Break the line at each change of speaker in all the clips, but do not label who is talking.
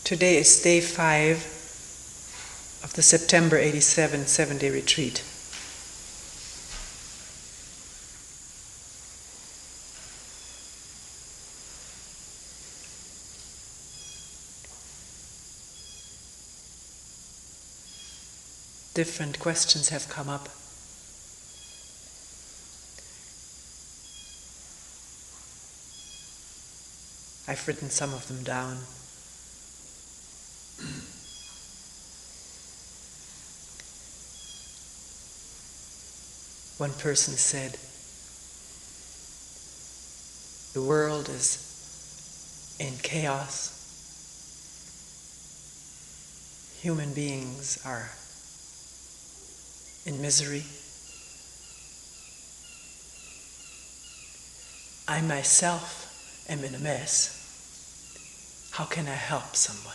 Today is day 5 of the September 87 7-day retreat. Different questions have come up. I've written some of them down. One person said, the world is in chaos. Human beings are in misery. I myself am in a mess. How can I help someone?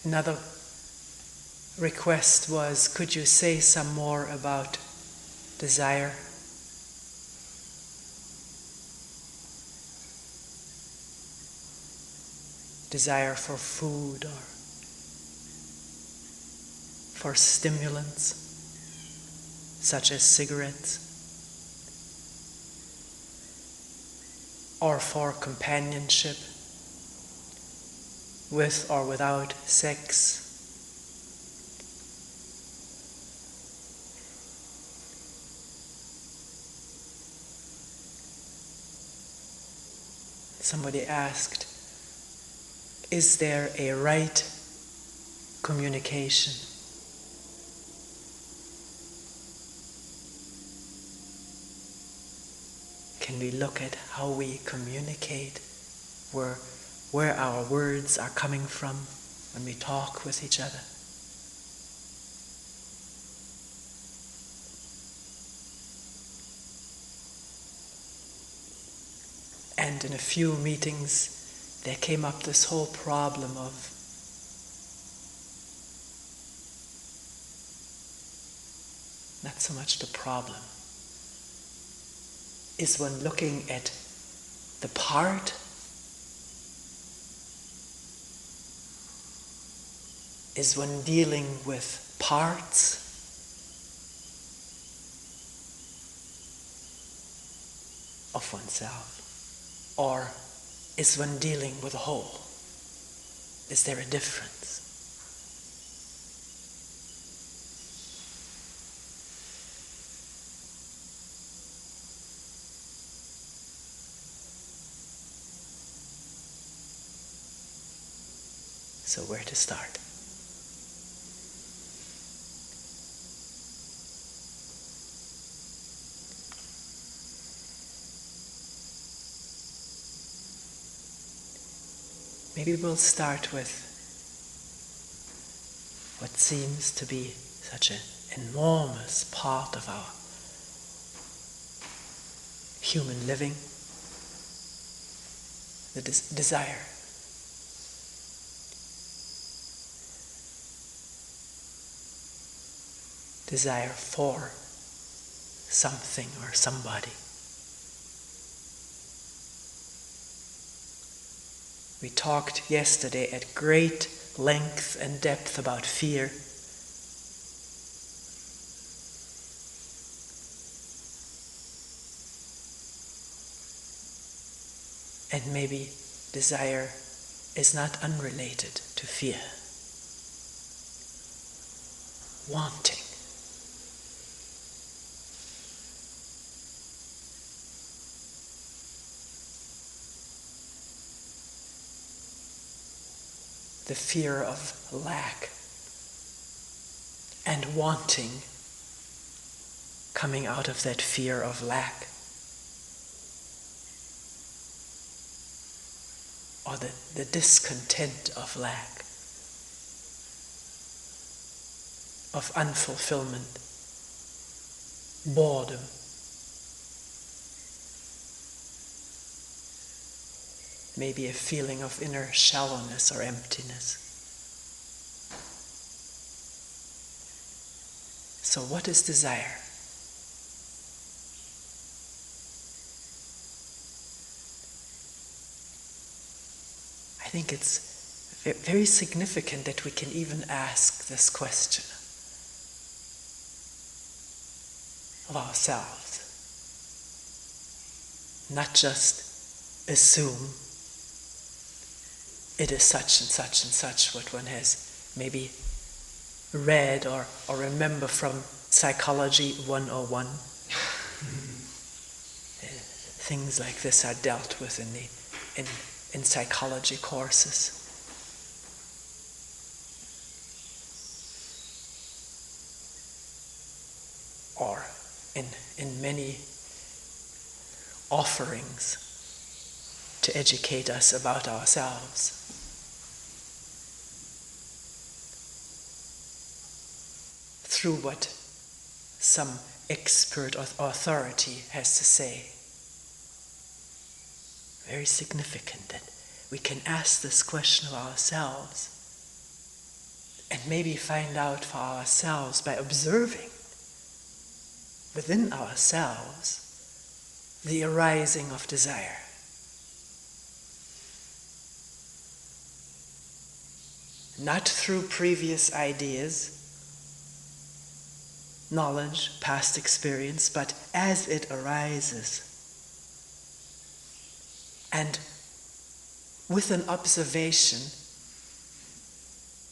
Another request was, could you say some more about desire? Desire for food or for stimulants, such as cigarettes, or for companionship, with or without sex. Somebody asked, is there a right communication? Can we look at how we communicate, where our words are coming from when we talk with each other? And in a few meetings, there came up this whole problem of not so much the problem. Is one looking at the part? Is one dealing with parts? Of oneself? Or is one dealing with a whole? Is there a difference? So where to start? Maybe we'll start with what seems to be such an enormous part of our human living, the desire. Desire for something or somebody. We talked yesterday at great length and depth about fear. And maybe desire is not unrelated to fear. Wanting. The fear of lack and wanting coming out of that fear of lack, or the discontent of lack. of unfulfillment, boredom. Maybe a feeling of inner shallowness or emptiness. So what is desire? I think it's very significant that we can even ask this question of ourselves. Not just assume it is such and such and such, what one has maybe read or remember from Psychology 101. Things like this are dealt with in psychology courses. Or in many offerings to educate us about ourselves. Through what some expert or authority has to say. Very significant that we can ask this question of ourselves and maybe find out for ourselves by observing within ourselves the arising of desire. Not through previous ideas, knowledge, past experience, but as it arises. And with an observation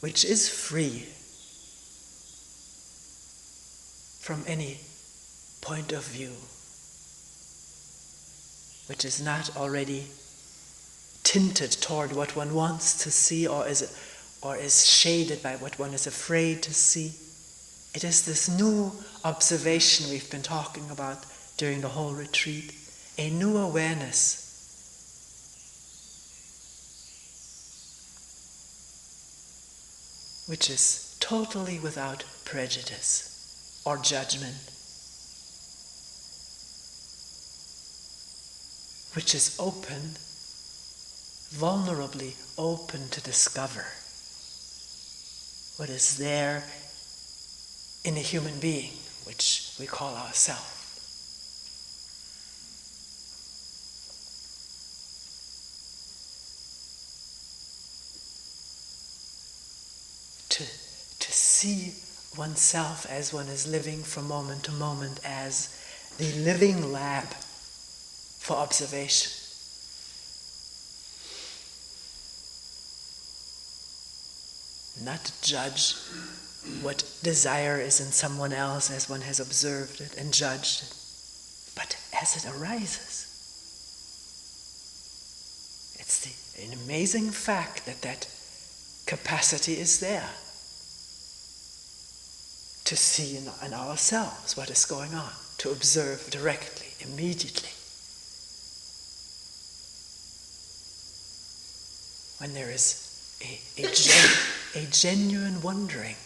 which is free from any point of view, which is not already tinted toward what one wants to see or is shaded by what one is afraid to see. It is this new observation we've been talking about during the whole retreat, a new awareness. Which is totally without prejudice or judgment. Which is open, vulnerably open to discover what is there in a human being, which we call ourself. To see oneself as one is living from moment to moment as the living lab for observation. Not to judge what desire is in someone else as one has observed it and judged it, but as it arises. It's an amazing fact that capacity is there to see in ourselves what is going on, to observe directly, immediately. When there is a genuine wondering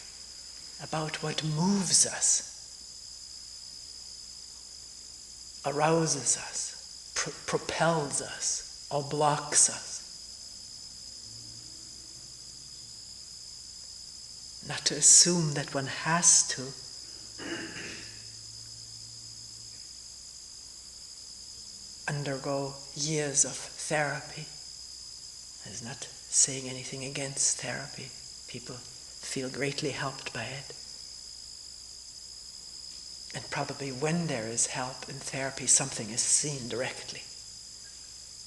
about what moves us, arouses us, propels us, or blocks us. Not to assume that one has to undergo years of therapy. That is not saying anything against therapy. People feel greatly helped by it. And probably when there is help in therapy, something is seen directly.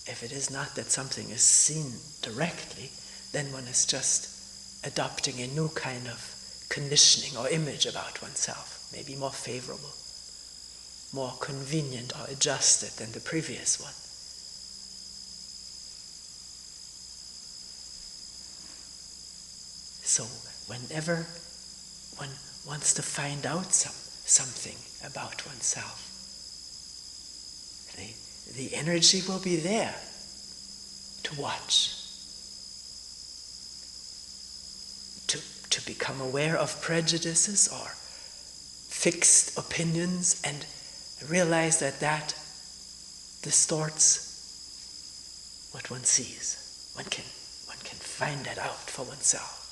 If it is not that something is seen directly, then one is just adopting a new kind of conditioning or image about oneself, maybe more favorable, more convenient or adjusted than the previous one. So whenever one wants to find out something about oneself, the energy will be there to watch, to become aware of prejudices or fixed opinions and realize that that distorts what one sees. One can find that out for oneself.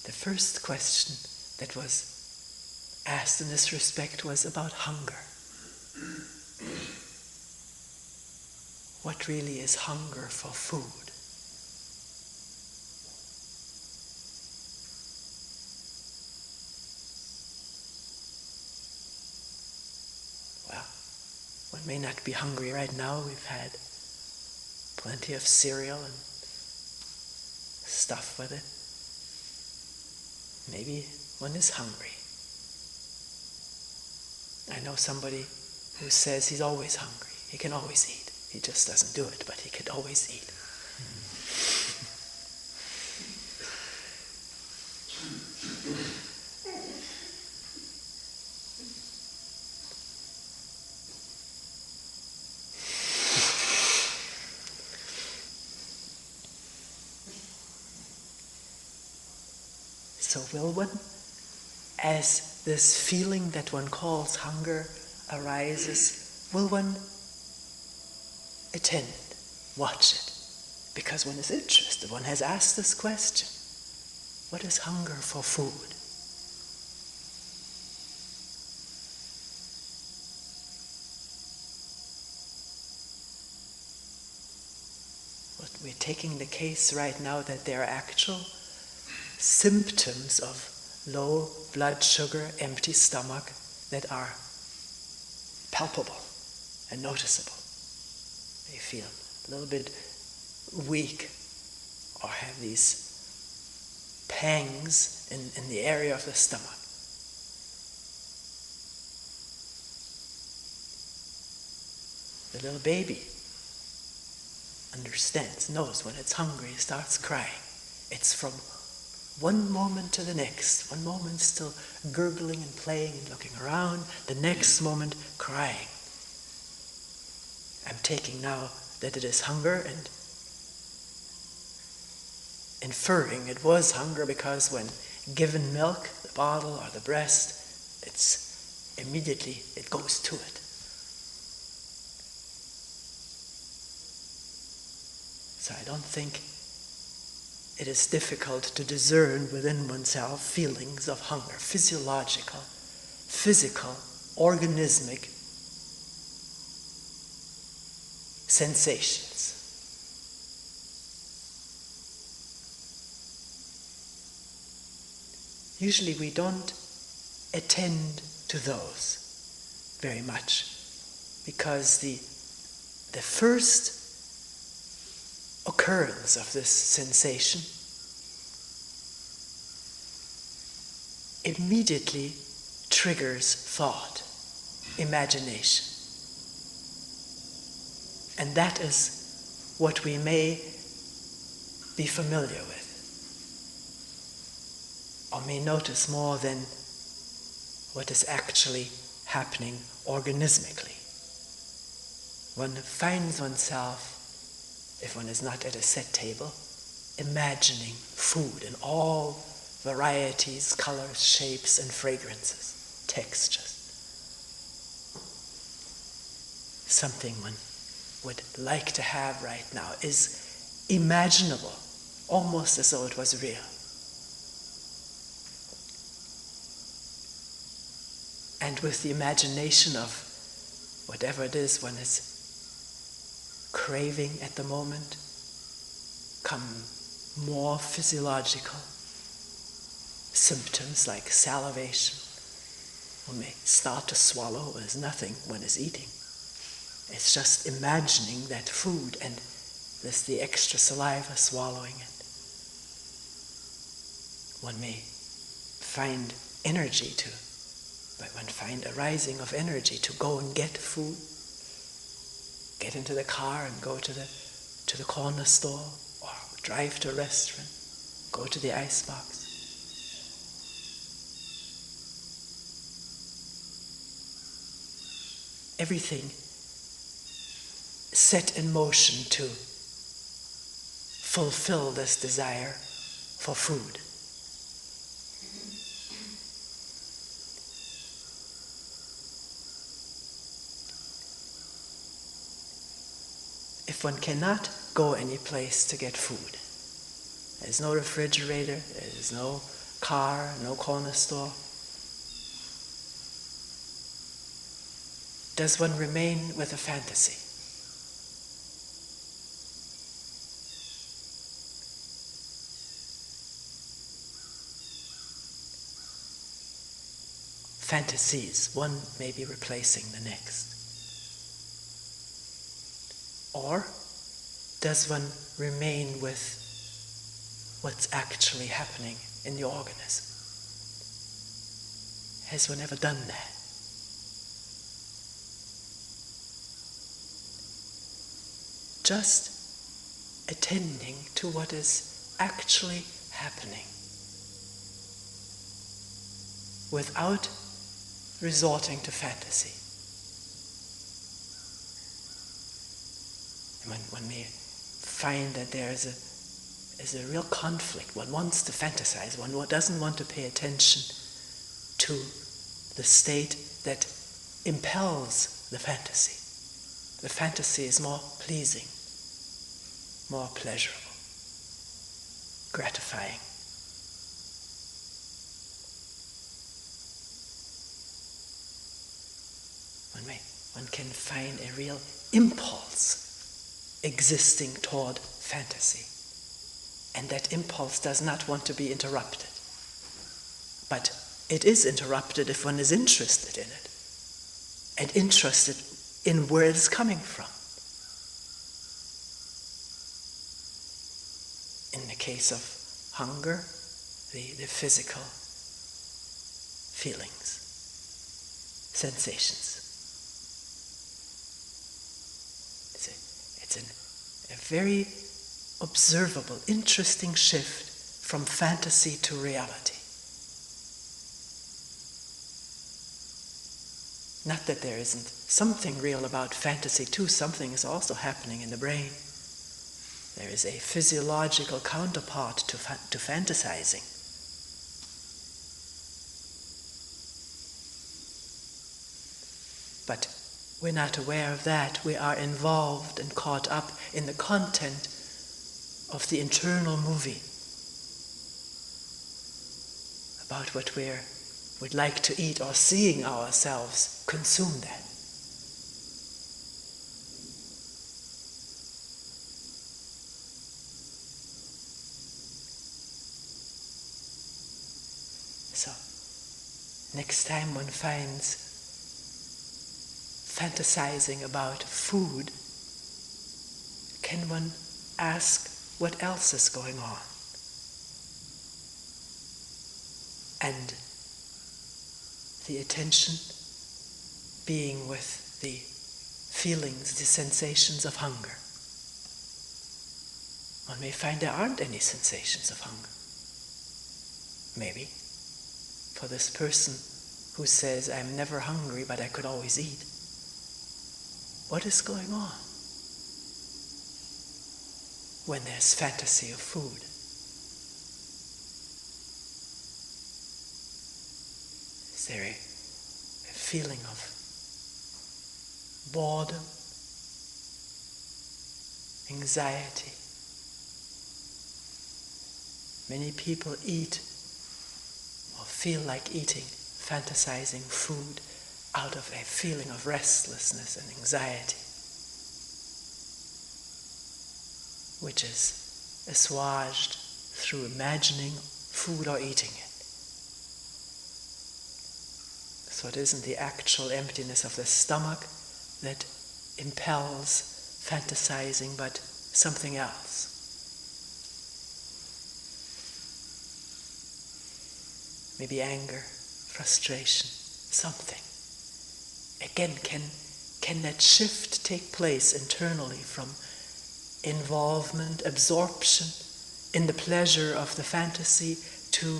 The first question that was asked in this respect was about hunger. What really is hunger for food? Well, one may not be hungry right now. We've had plenty of cereal and stuff with it. Maybe one is hungry. I know somebody who says he's always hungry. He can always eat. He just doesn't do it, but he could always eat. So will one, as this feeling that one calls hunger arises, will one attend, watch it? Because one is interested, one has asked this question. What is hunger for food? But we're taking the case right now that there are actual symptoms of low blood sugar, empty stomach that are palpable and noticeable. You feel a little bit weak or have these pangs in the area of the stomach. The little baby understands, knows when it's hungry, it starts crying. It's from one moment to the next. One moment still gurgling and playing and looking around, the next moment crying. I'm taking now that it is hunger and inferring it was hunger because when given milk, the bottle or the breast, it's immediately, it goes to it. So I don't think it is difficult to discern within oneself feelings of hunger, physiological, physical, organismic sensations. Usually we don't attend to those very much because the first occurrence of this sensation immediately triggers thought, imagination. And that is what we may be familiar with, or may notice more than what is actually happening organismically. One finds oneself, if one is not at a set table, imagining food in all varieties, colors, shapes, and fragrances, textures. Something one would like to have right now is imaginable, almost as though it was real. And with the imagination of whatever it is one is craving at the moment, come more physiological symptoms like salivation. One may start to swallow. There's nothing one is eating. It's just imagining that food and there's the extra saliva swallowing it. One may find energy to, but one find a rising of energy to go and get food, get into the car and go to the corner store or drive to a restaurant, go to the icebox. everything set in motion to fulfill this desire for food. If one cannot go any place to get food, there's no refrigerator, there's no car, no corner store, does one remain with a fantasy? Fantasies, one may be replacing the next. Or does one remain with what's actually happening in the organism? Has one ever done that? Just attending to what is actually happening without resorting to fantasy. One may find that there is a real conflict. One wants to fantasize. One doesn't want to pay attention to the state that impels the fantasy. The fantasy is more pleasing, more pleasurable, gratifying. One can find a real impulse existing toward fantasy. And that impulse does not want to be interrupted. But it is interrupted if one is interested in it, and interested in where it's coming from. In the case of hunger, the physical feelings, sensations. It's a very observable, interesting shift from fantasy to reality. Not that there isn't something real about fantasy too, something is also happening in the brain. There is a physiological counterpart to fantasizing. But we're not aware of that. We are involved and caught up in the content of the internal movie about what we'd like to eat, or seeing ourselves consume that. So, next time one finds fantasizing about food, can one ask what else is going on? And the attention being with the feelings, the sensations of hunger. One may find there aren't any sensations of hunger. Maybe for this person who says, I'm never hungry, but I could always eat. What is going on when there's fantasy of food? Is there a feeling of boredom, anxiety? Many people eat or feel like eating, fantasizing food out of a feeling of restlessness and anxiety, which is assuaged through imagining food or eating it. So it isn't the actual emptiness of the stomach that impels fantasizing, but something else. Maybe anger, frustration, something. Again, can that shift take place internally from involvement, absorption in the pleasure of the fantasy to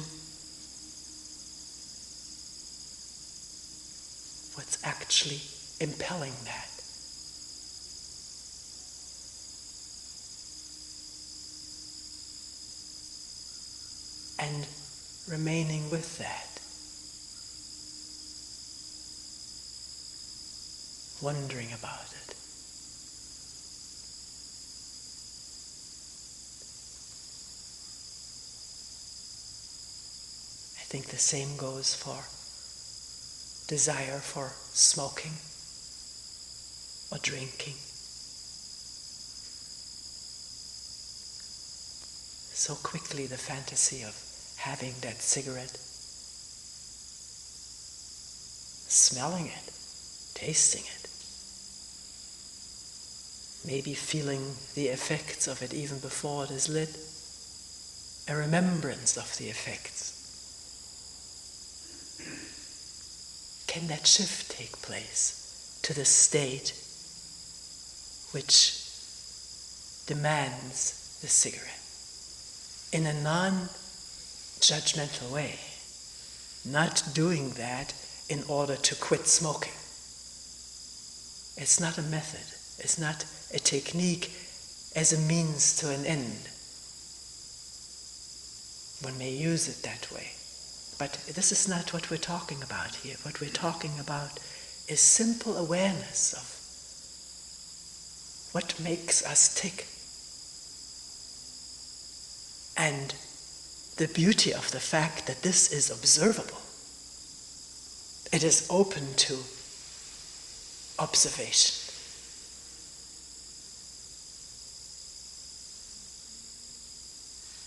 what's actually impelling that. And remaining with that. Wondering about it. I think the same goes for desire for smoking or drinking. So quickly the fantasy of having that cigarette, smelling it, tasting it, maybe feeling the effects of it even before it is lit, a remembrance of the effects. Can that shift take place to the state which demands the cigarette in a non-judgmental way, not doing that in order to quit smoking? It's not a method, it's not a technique as a means to an end. One may use it that way. But this is not what we're talking about here. What we're talking about is simple awareness of what makes us tick. And the beauty of the fact that this is observable. It is open to observation.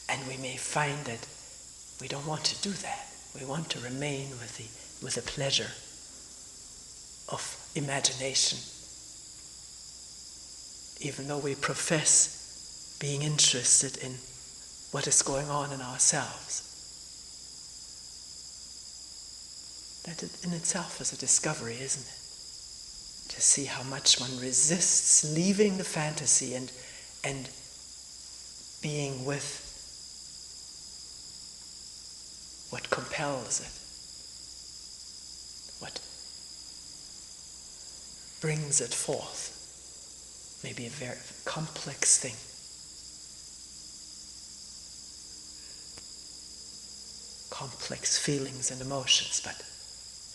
And we may find that we don't want to do that. We want to remain with the pleasure of imagination, even though we profess being interested in what is going on in ourselves. That in itself is a discovery, isn't it? To see how much one resists leaving the fantasy and being with what compels it, what brings it forth. Maybe a very complex thing. Complex feelings and emotions, but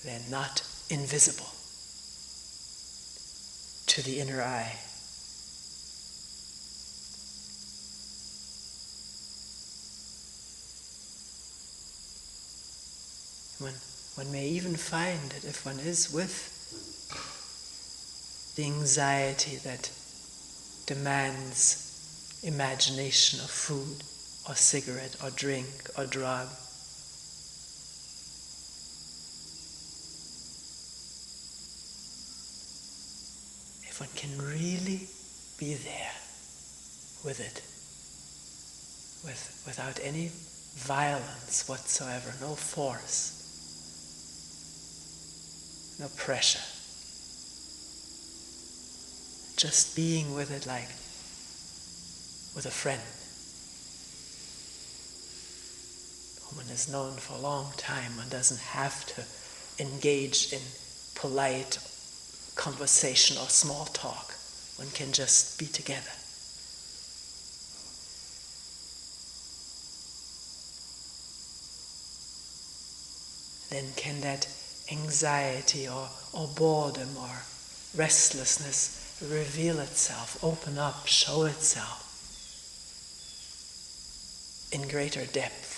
they're not invisible to the inner eye. One may even find that if one is with the anxiety that demands imagination of food or cigarette or drink or drug, if one can really be there with it, without any violence whatsoever, no force, no pressure. Just being with it like with a friend whom one has known for a long time. One doesn't have to engage in polite conversation or small talk. One can just be together. Then can that anxiety or boredom or restlessness reveal itself, open up, show itself in greater depth.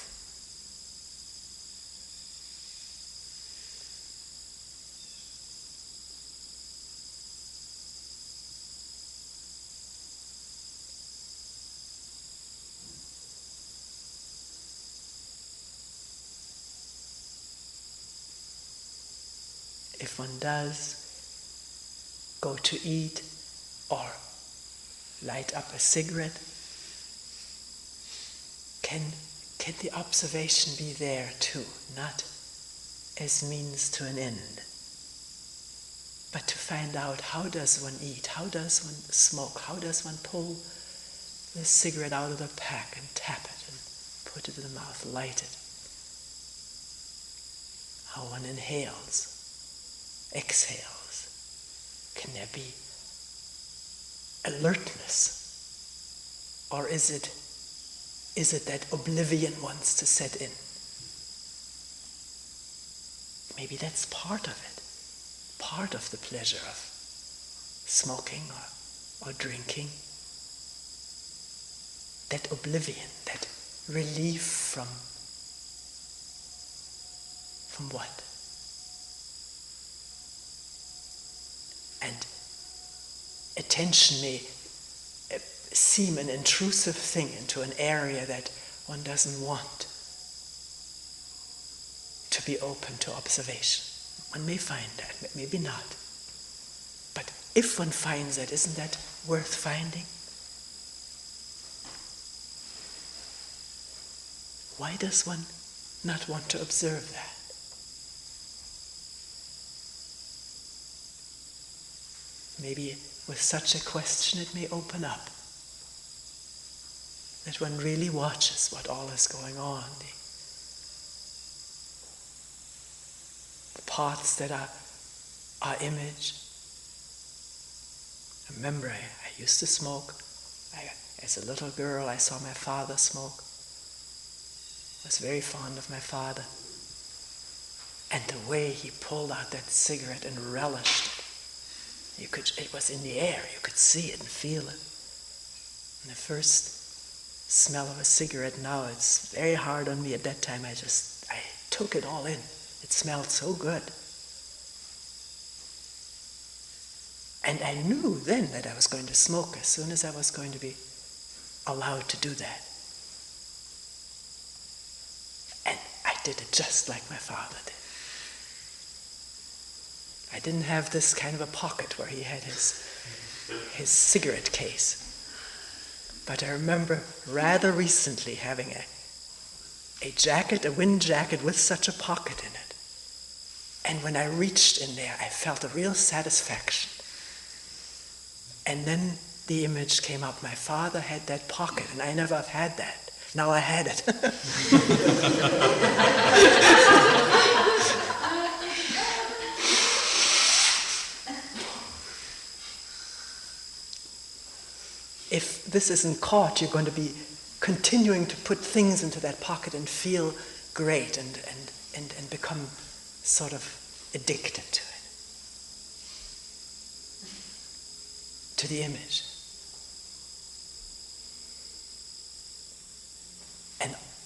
If one does go to eat or light up a cigarette, can the observation be there too, not as means to an end, but to find out how does one eat, how does one smoke, how does one pull the cigarette out of the pack and tap it and put it in the mouth, light it, how one inhales, exhales, Can there be alertness? Or is it that oblivion wants to set in? Maybe that's part of it, part of the pleasure of smoking or drinking. That oblivion, that relief from what? And attention may seem an intrusive thing into an area that one doesn't want to be open to observation. One may find that, maybe not. But if one finds that, isn't that worth finding? Why does one not want to observe that? Maybe with such a question it may open up. That one really watches what all is going on. The parts that are image. I remember I used to smoke. As a little girl I saw my father smoke. I was very fond of my father. And the way he pulled out that cigarette and relished it. It was in the air, you could see it and feel it. And the first smell of a cigarette now, it's very hard on me. At that time I took it all in. It smelled so good. And I knew then that I was going to smoke as soon as I was going to be allowed to do that. And I did it just like my father did. I didn't have this kind of a pocket where he had his cigarette case. But I remember rather recently having a wind jacket with such a pocket in it. And when I reached in there, I felt a real satisfaction. And then the image came up. My father had that pocket, and I never have had that. Now I had it. If this isn't caught, you're going to be continuing to put things into that pocket and feel great and become sort of addicted to it, to the image.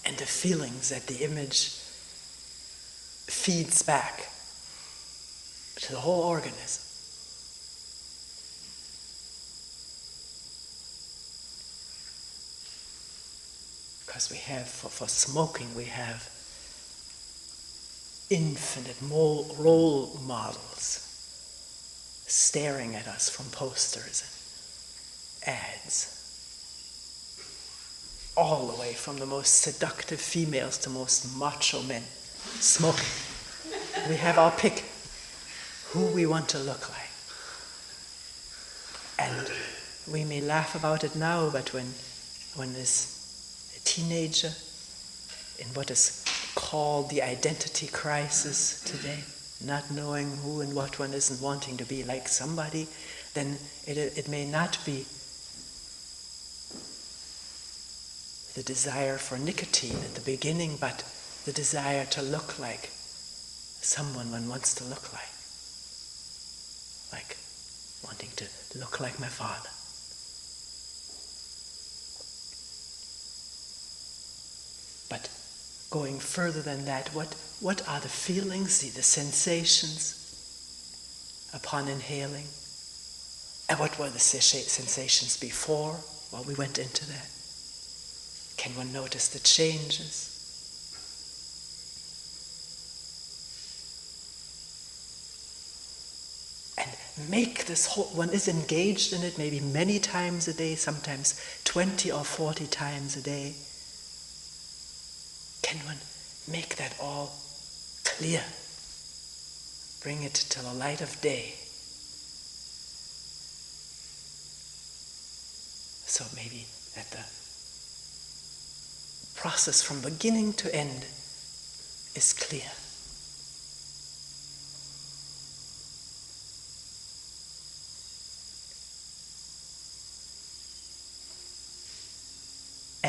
And the feelings that the image feeds back to the whole organism. Because we have, for smoking, we have infinite role models staring at us from posters and ads. All the way from the most seductive females to most macho men smoking. We have our pick, who we want to look like. And we may laugh about it now, but when there's a teenager in what is called the identity crisis today, not knowing who and what one is and wanting to be like somebody, then it may not be the desire for nicotine at the beginning, but the desire to look like someone one wants to look like wanting to look like my father. But going further than that, what are the feelings, the sensations upon inhaling? And what were the sensations before, while we went into that? Can one notice the changes? And make this whole, one is engaged in it maybe many times a day, sometimes 20 or 40 times a day. Can one make that all clear? Bring it to the light of day. So maybe that the process from beginning to end is clear.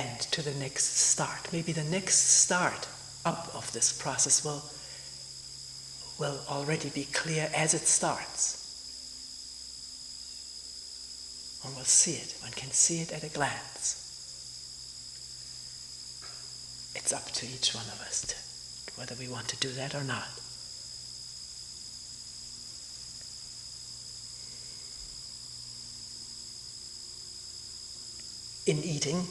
end to the next start. Maybe the next start up of this process will already be clear as it starts. One will see it. One can see it at a glance. It's up to each one of us whether we want to do that or not. In eating,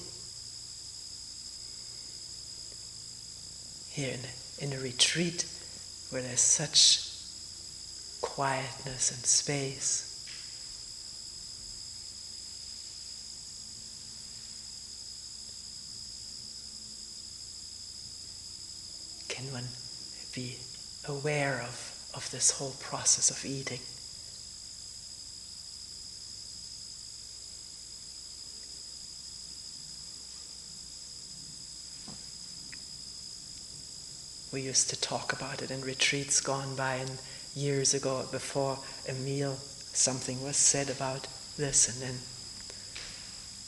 here in a retreat where there's such quietness and space, can one be aware of this whole process of eating? We used to talk about it in retreats gone by, and years ago, before a meal, something was said about this, and then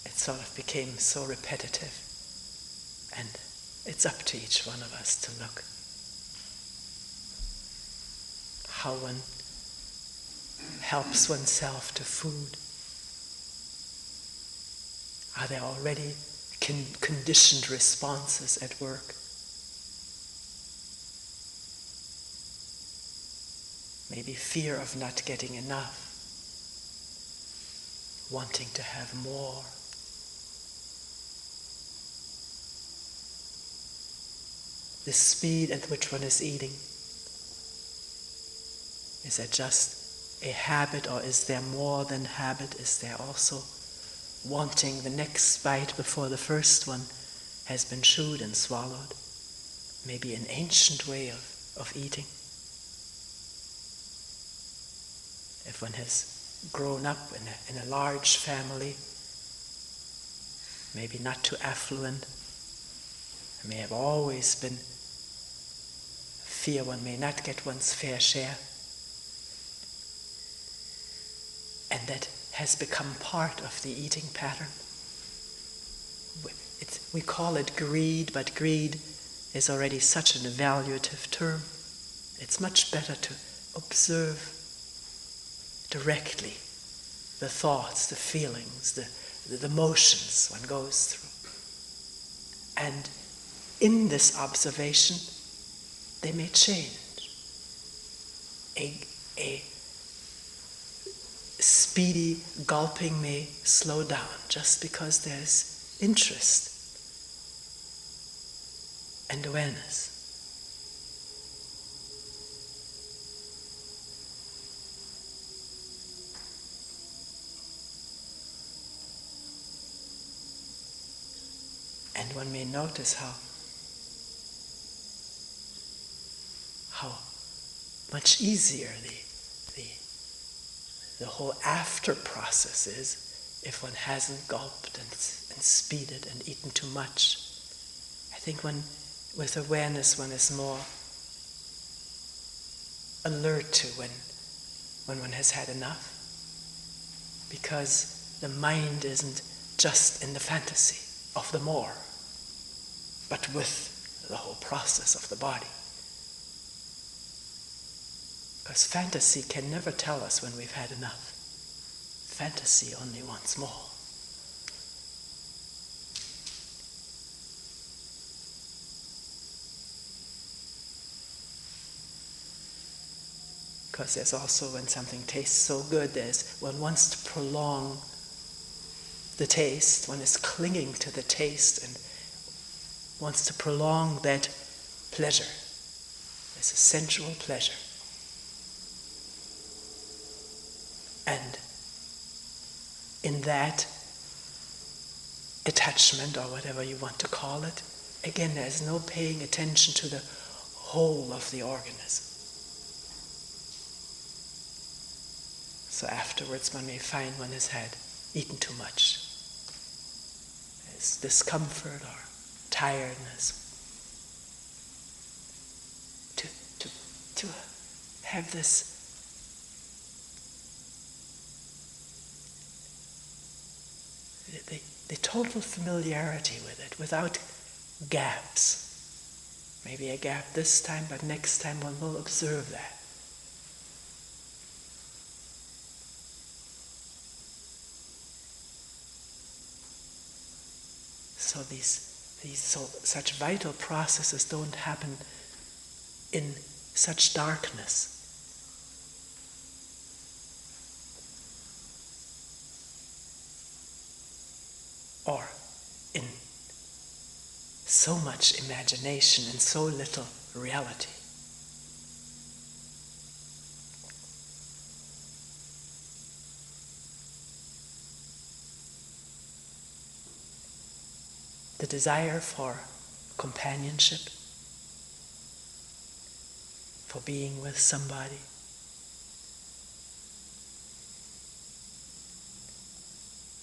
it sort of became so repetitive. And it's up to each one of us to look how one helps oneself to food. Are there already conditioned responses at work? Maybe fear of not getting enough, wanting to have more. The speed at which one is eating, is that just a habit, or is there more than habit? Is there also wanting the next bite before the first one has been chewed and swallowed? Maybe an ancient way of eating. If one has grown up in a large family, maybe not too affluent, there may have always been fear one may not get one's fair share, and that has become part of the eating pattern. We call it greed, but greed is already such an evaluative term. It's much better to observe directly the thoughts, the feelings, the motions one goes through. And in this observation, they may change. A speedy gulping may slow down just because there's interest and awareness. And one may notice how much easier the whole after process is if one hasn't gulped and speeded and eaten too much. I think with awareness one is more alert to when one has had enough, because the mind isn't just in the fantasy of the more, but with the whole process of the body. Because fantasy can never tell us when we've had enough. Fantasy only wants more. Because there's also, when something tastes so good, one wants to prolong the taste. One is clinging to the taste and wants to prolong that pleasure. There's a sensual pleasure. And in that attachment, or whatever you want to call it, again, there's no paying attention to the whole of the organism. So afterwards one may find one has had eaten too much. There's discomfort or tiredness. To have this the total familiarity with it, without gaps. Maybe a gap this time, but next time one will observe that. So such vital processes don't happen in such darkness. Or in so much imagination and so little reality. The desire for companionship, for being with somebody,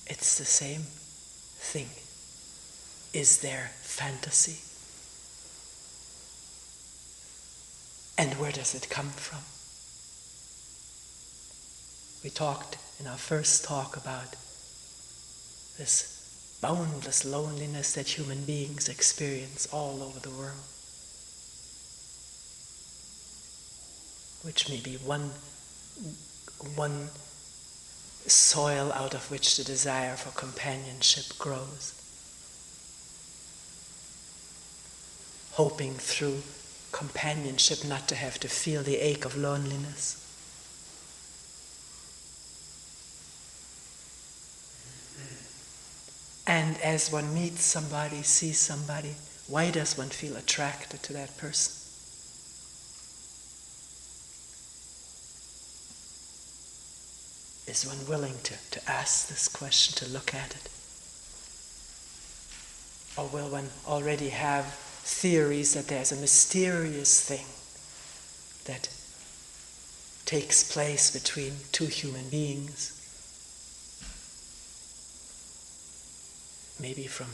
it's the same thing. Is there fantasy? And where does it come from? We talked in our first talk about this boundless loneliness that human beings experience all over the world, which may be one soil out of which the desire for companionship grows. Hoping through companionship not to have to feel the ache of loneliness. And as one meets somebody, sees somebody, why does one feel attracted to that person? Is one willing to ask this question, to look at it? Or will one already have theories that there's a mysterious thing that takes place between two human beings? Maybe from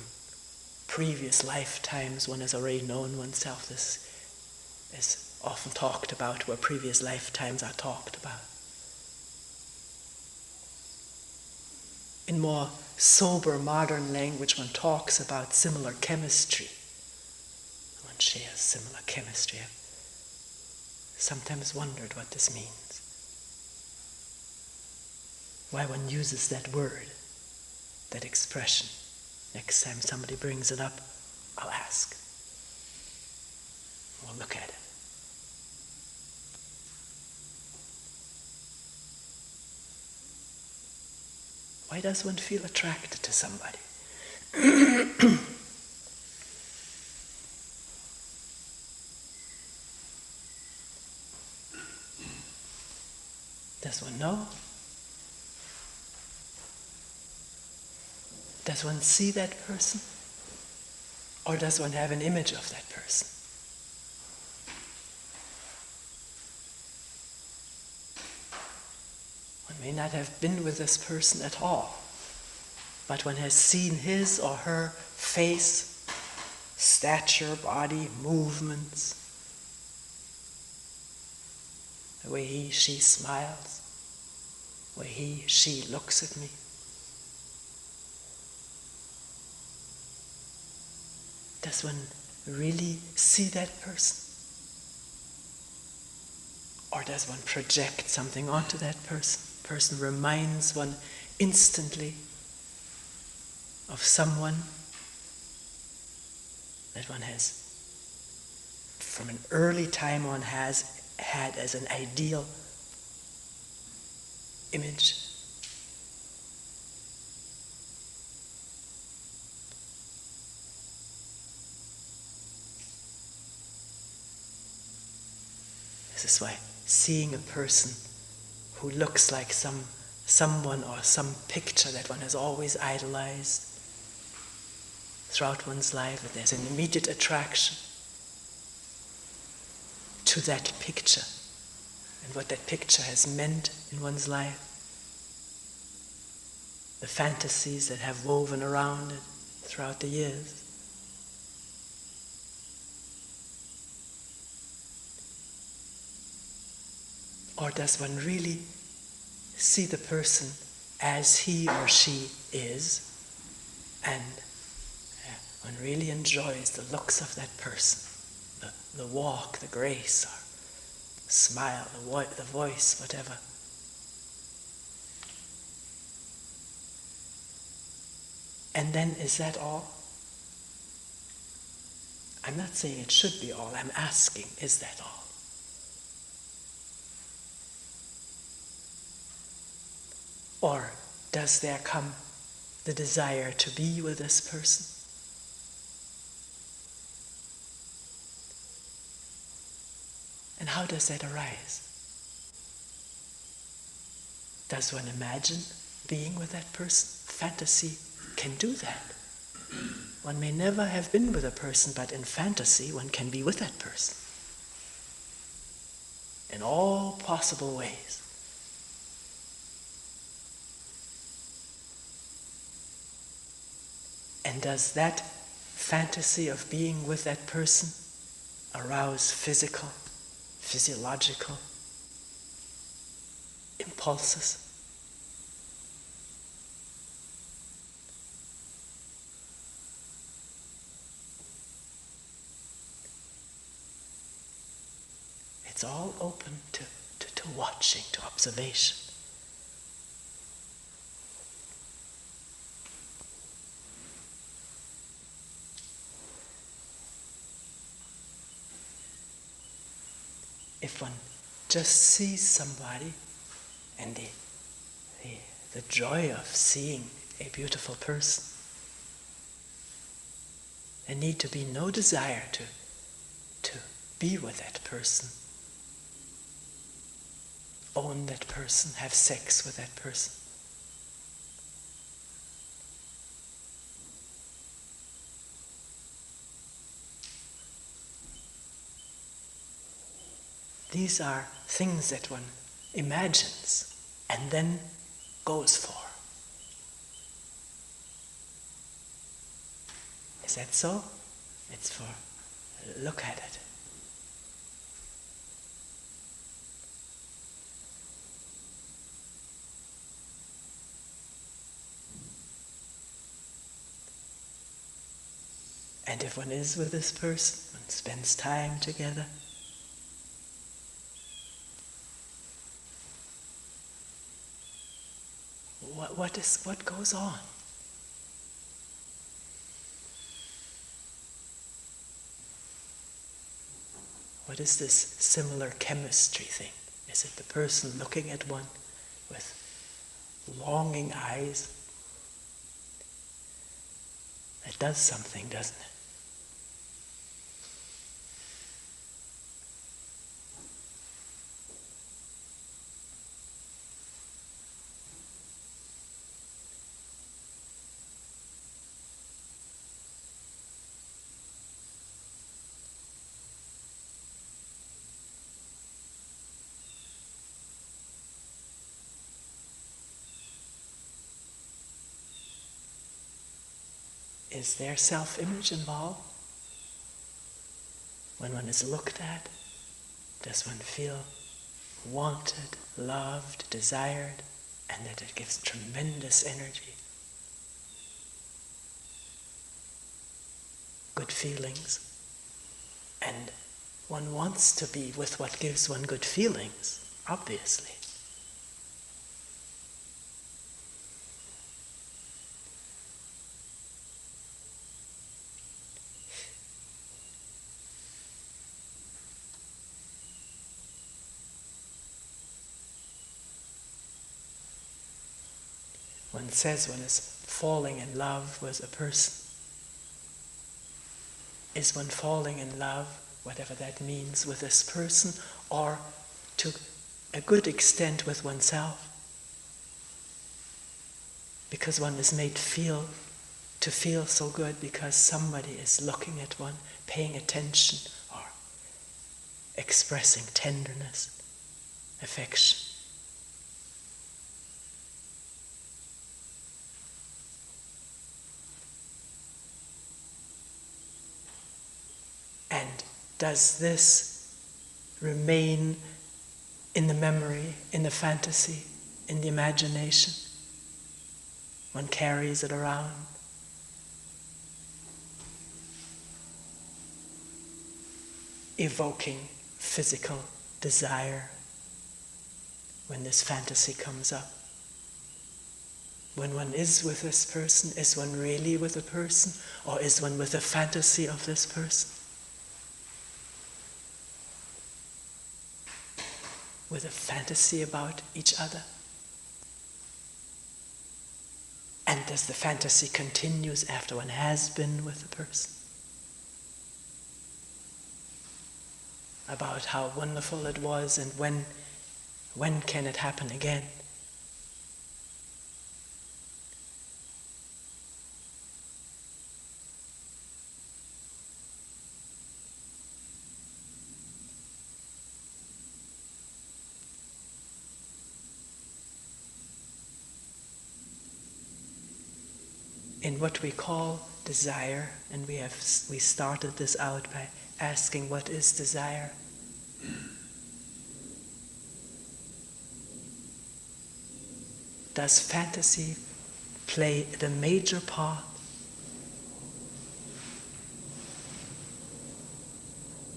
previous lifetimes one has already known oneself. This is often talked about, where previous lifetimes are talked about. In more sober modern language, one talks about similar chemistry. One shares similar chemistry. I've sometimes wondered what this means. Why one uses that word, that expression. Next time somebody brings it up, I'll ask. We'll look at it. Why does one feel attracted to somebody? Does one know? Does one see that person? Or does one have an image of that person? One may not have been with this person at all, but one has seen his or her face, stature, body, movements, the way he, she smiles, the way he, she looks at me. Does one really see that person? Or does one project something onto that person? Person reminds one instantly of someone that one has, from an early time on, has had as an ideal image. This is why seeing a person who looks like someone or some picture that one has always idolized throughout one's life, that there's an immediate attraction to that picture and what that picture has meant in one's life, the fantasies that have woven around it throughout the years. Or does one really see the person as he or she is, And one really enjoys the looks of that person, the walk, the grace, or smile, the voice, whatever. And then is that all? I'm not saying it should be all. I'm asking, is that all? Or does there come the desire to be with this person? And how does that arise? Does one imagine being with that person? Fantasy can do that. One may never have been with a person, but in fantasy one can be with that person. In all possible ways. And does that fantasy of being with that person arouse physiological impulses? It's all open to watching, to observation. If one just sees somebody and the joy of seeing a beautiful person, there need to be no desire to be with that person, own that person, have sex with that person. These are things that one imagines and then goes for. Is that so? It's for look at it. And if one is with this person, one spends time together, what goes on? What is this similar chemistry thing? Is it the person looking at one with longing eyes? That does something, doesn't it? Is there self-image involved? When one is looked at, does one feel wanted, loved, desired, and that it gives tremendous energy? Good feelings. And one wants to be with what gives one good feelings, obviously. One says one is falling in love with a person. Is one falling in love, whatever that means, with this person, or to a good extent with oneself? Because one is made to feel so good because somebody is looking at one, paying attention, or expressing tenderness, affection. And does this remain in the memory, in the fantasy, in the imagination? One carries it around evoking physical desire when this fantasy comes up. When one is with this person, is one really with a person, or is one with a fantasy of this person? With a fantasy about each other? And does the fantasy continue after one has been with the person? About how wonderful it was and when can it happen again? In what we call desire, and we started this out by asking what is desire. Does fantasy play the major part?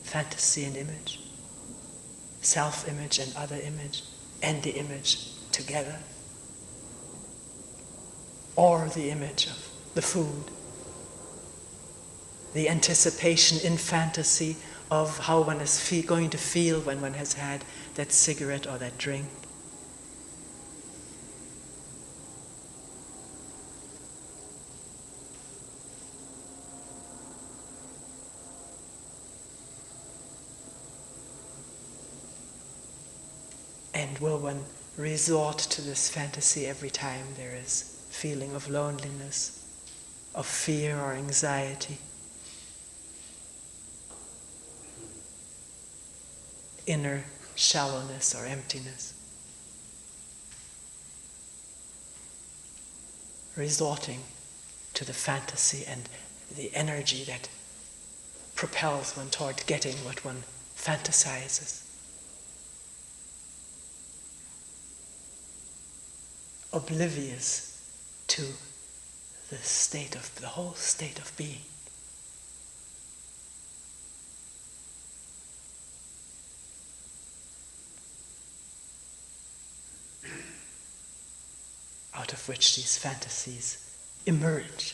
Fantasy and image, self-image and other image, and the image together, or the image of the food, the anticipation in fantasy of how one is going to feel when one has had that cigarette or that drink. And will one resort to this fantasy every time there is feeling of loneliness, of fear or anxiety, inner shallowness or emptiness? Resorting to the fantasy and the energy that propels one toward getting what one fantasizes. Oblivious to the whole state of being. Out of which these fantasies emerge.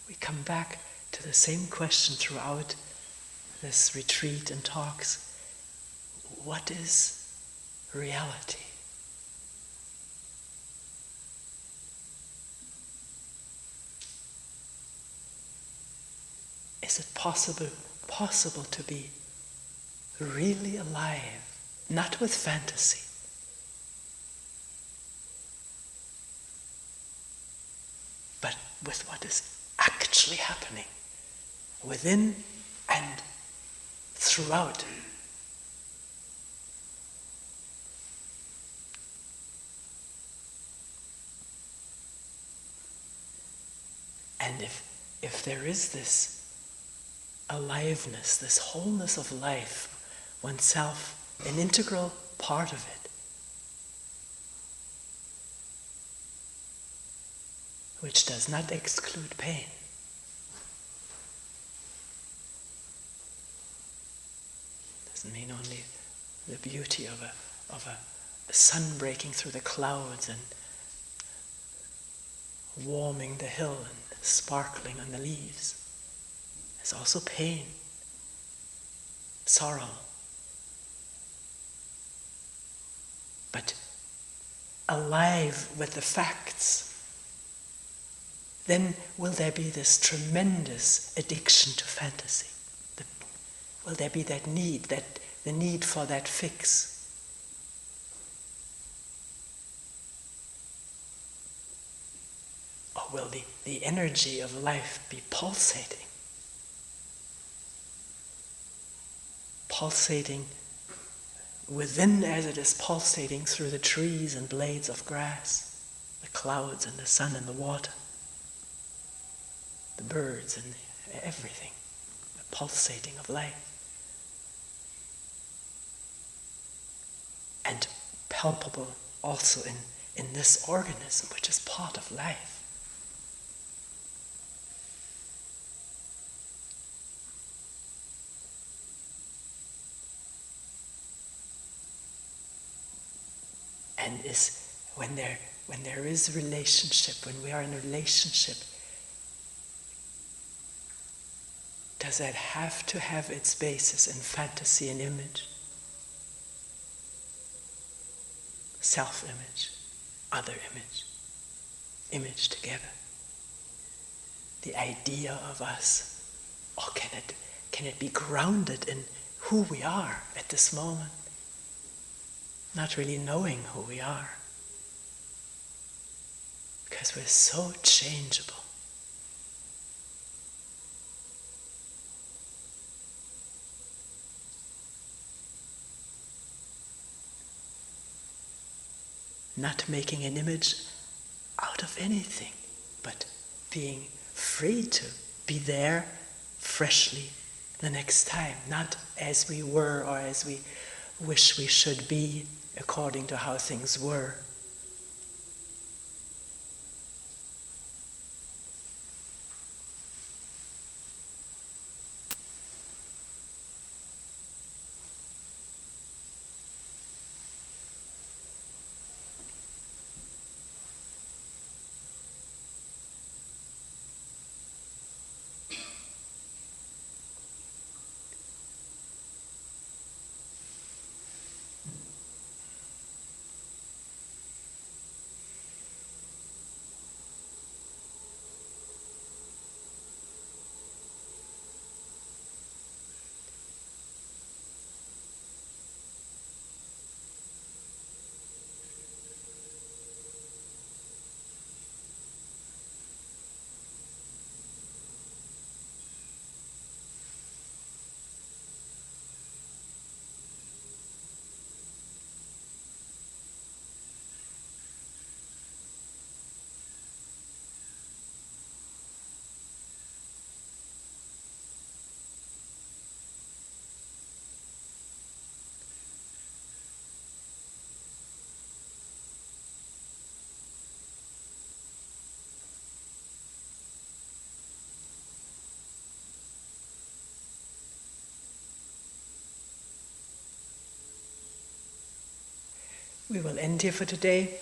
We come back to the same question throughout this retreat and talks. What is reality? Is it possible to be really alive, not with fantasy, but with what is actually happening within and throughout? And if there is this aliveness, this wholeness of life, oneself, an integral part of it, which does not exclude pain, doesn't mean only the beauty of a sun breaking through the clouds and warming the hill and sparkling on the leaves. There's also pain, sorrow. But alive with the facts, then will there be this tremendous addiction to fantasy? Will there be that need, the need for that fix? Or will the energy of life be pulsating? Pulsating within as it is pulsating through the trees and blades of grass, the clouds and the sun and the water, the birds and everything, the pulsating of life. And palpable also in this organism, which is part of life. And is when there is relationship, when we are in a relationship, does that have to have its basis in fantasy and image? Self-image, other image, image together. The idea of us, or can it be grounded in who we are at this moment? Not really knowing who we are, because we're so changeable. Not making an image out of anything, but being free to be there freshly the next time, not as we were or as we wish we should be according to how things were. We will end here for today.